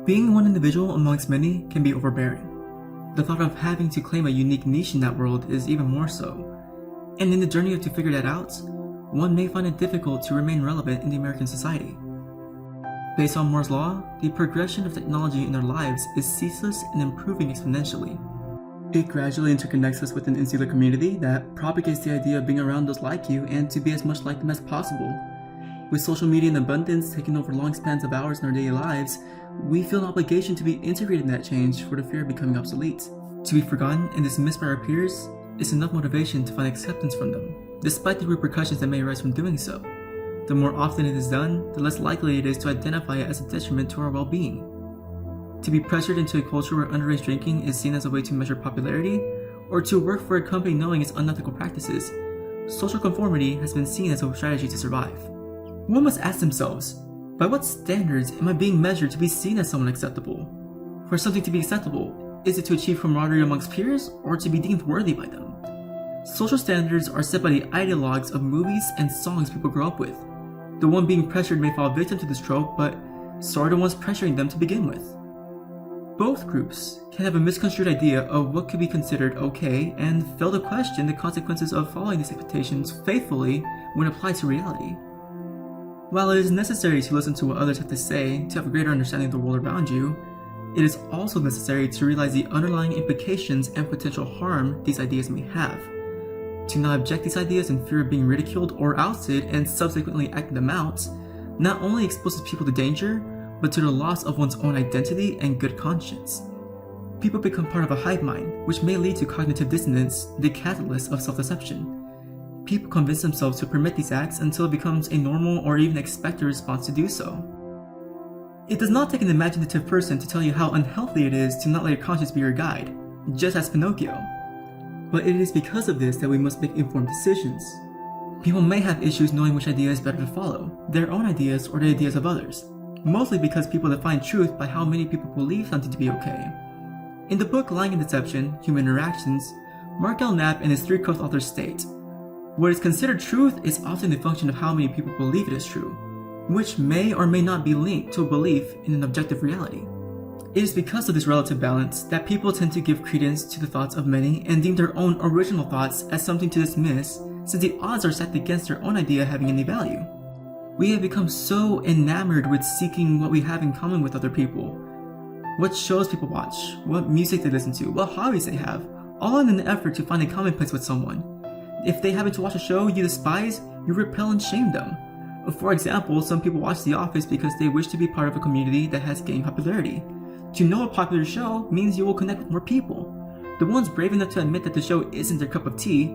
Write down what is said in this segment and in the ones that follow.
Being one individual amongst many can be overbearing. The thought of having to claim a unique niche in that world is even more so. And in the journey to figure that out, one may find it difficult to remain relevant in the American society. Based on Moore's law, the progression of technology in our lives is ceaseless and improving exponentially. It gradually interconnects us with an insular community that propagates the idea of being around those like you and to be as much like them as possible. With social media in abundance taking over long spans of hours in our daily lives, we feel an obligation to be integrated in that change for the fear of becoming obsolete. To be forgotten and dismissed by our peers is enough motivation to find acceptance from them, despite the repercussions that may arise from doing so. The more often it is done, the less likely it is to identify it as a detriment to our well-being. To be pressured into a culture where underage drinking is seen as a way to measure popularity, or to work for a company knowing its unethical practices, social conformity has been seen as a strategy to survive. One must ask themselves, by what standards am I being measured to be seen as someone acceptable? For something to be acceptable, is it to achieve camaraderie amongst peers or to be deemed worthy by them? Social standards are set by the ideologues of movies and songs people grow up with. The one being pressured may fall victim to this trope, but so are the ones pressuring them to begin with. Both groups can have a misconstrued idea of what could be considered okay and fail to question the consequences of following these expectations faithfully when applied to reality. While it is necessary to listen to what others have to say to have a greater understanding of the world around you, it is also necessary to realize the underlying implications and potential harm these ideas may have. To not object these ideas in fear of being ridiculed or ousted and subsequently acting them out, not only exposes people to danger, but to the loss of one's own identity and good conscience. People become part of a hive mind, which may lead to cognitive dissonance, the catalyst of self-deception. People convince themselves to permit these acts until it becomes a normal or even expected response to do so. It does not take an imaginative person to tell you how unhealthy it is to not let your conscience be your guide, just as Pinocchio. But it is because of this that we must make informed decisions. People may have issues knowing which idea is better to follow, their own ideas or the ideas of others, mostly because people define truth by how many people believe something to be okay. In the book Lying and Deception, Human Interactions, Mark L. Knapp and his three co-authors state, what is considered truth is often a function of how many people believe it is true, which may or may not be linked to a belief in an objective reality. It is because of this relative balance that people tend to give credence to the thoughts of many and deem their own original thoughts as something to dismiss, since the odds are stacked against their own idea having any value. We have become so enamored with seeking what we have in common with other people. What shows people watch, what music they listen to, what hobbies they have, all in an effort to find a common place with someone. If they happen to watch a show you despise, you repel and shame them. For example, some people watch The Office because they wish to be part of a community that has gained popularity. To know a popular show means you will connect with more people. The ones brave enough to admit that the show isn't their cup of tea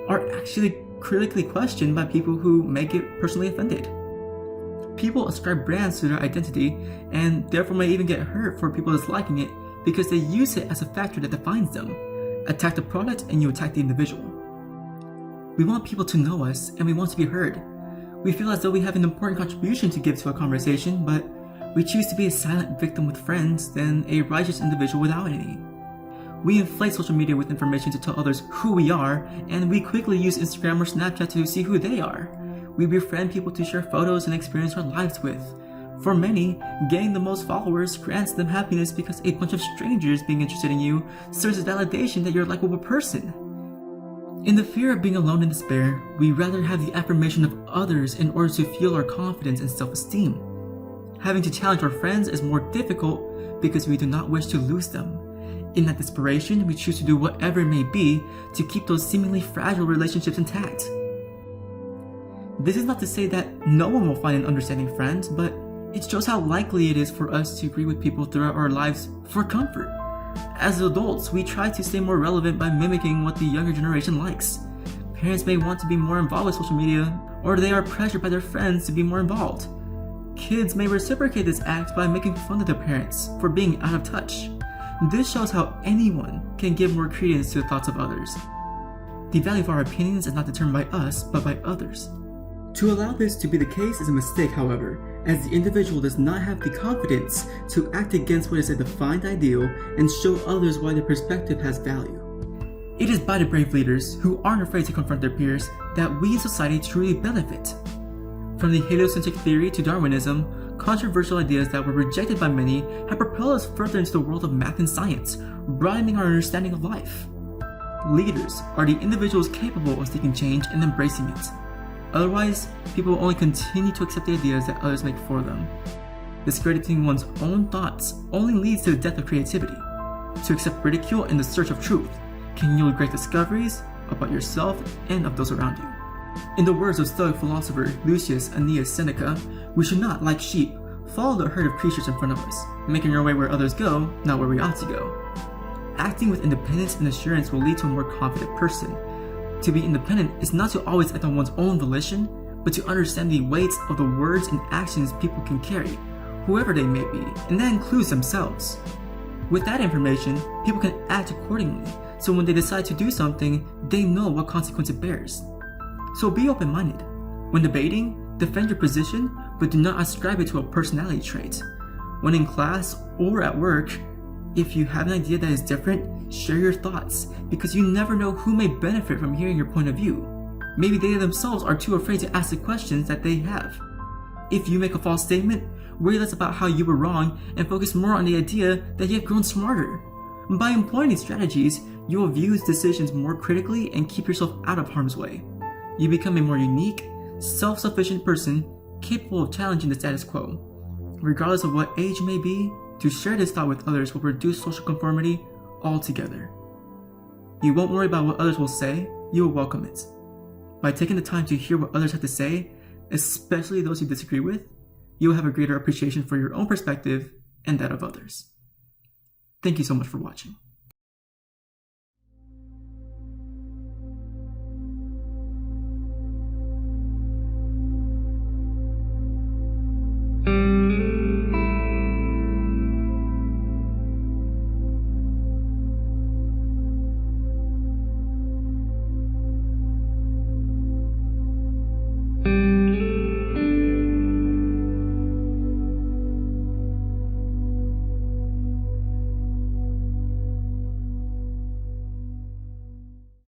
are actually critically questioned by people who may get personally offended. People ascribe brands to their identity and therefore may even get hurt for people disliking it because they use it as a factor that defines them. Attack the product and you attack the individual. We want people to know us and we want to be heard. We feel as though we have an important contribution to give to a conversation, but we choose to be a silent victim with friends than a righteous individual without any. We inflate social media with information to tell others who we are, and we quickly use Instagram or Snapchat to see who they are. We befriend people to share photos and experience our lives with. For many, gaining the most followers grants them happiness because a bunch of strangers being interested in you serves as validation that you're a likable person. In the fear of being alone in despair, we rather have the affirmation of others in order to fuel our confidence and self-esteem. Having to challenge our friends is more difficult because we do not wish to lose them. In that desperation, we choose to do whatever it may be to keep those seemingly fragile relationships intact. This is not to say that no one will find an understanding friend, but it shows how likely it is for us to agree with people throughout our lives for comfort. As adults, we try to stay more relevant by mimicking what the younger generation likes. Parents may want to be more involved with social media, or they are pressured by their friends to be more involved. Kids may reciprocate this act by making fun of their parents for being out of touch. This shows how anyone can give more credence to the thoughts of others. The value of our opinions is not determined by us, but by others. To allow this to be the case is a mistake, however, as the individual does not have the confidence to act against what is a defined ideal and show others why their perspective has value. It is by the brave leaders who aren't afraid to confront their peers that we in society truly benefit. From the heliocentric theory to Darwinism, controversial ideas that were rejected by many have propelled us further into the world of math and science, broadening our understanding of life. Leaders are the individuals capable of seeking change and embracing it. Otherwise, people will only continue to accept the ideas that others make for them. Discrediting one's own thoughts only leads to the death of creativity. To accept ridicule in the search of truth can yield great discoveries about yourself and of those around you. In the words of Stoic philosopher Lucius Annaeus Seneca, we should not, like sheep, follow the herd of creatures in front of us, making our way where others go, not where we ought to go. Acting with independence and assurance will lead to a more confident person. To be independent is not to always act on one's own volition, but to understand the weights of the words and actions people can carry, whoever they may be, and that includes themselves. With that information, people can act accordingly, so when they decide to do something, they know what consequence it bears. So be open-minded. When debating, defend your position, but do not ascribe it to a personality trait. When in class or at work, if you have an idea that is different, share your thoughts, because you never know who may benefit from hearing your point of view. Maybe they themselves are too afraid to ask the questions that they have. If you make a false statement, worry less about how you were wrong and focus more on the idea that you have grown smarter. By employing these strategies, you will view decisions more critically and keep yourself out of harm's way. You become a more unique, self-sufficient person capable of challenging the status quo. Regardless of what age you may be, to share this thought with others will reduce social conformity altogether. You won't worry about what others will say, you will welcome it. By taking the time to hear what others have to say, especially those you disagree with, you will have a greater appreciation for your own perspective and that of others. Thank you so much for watching.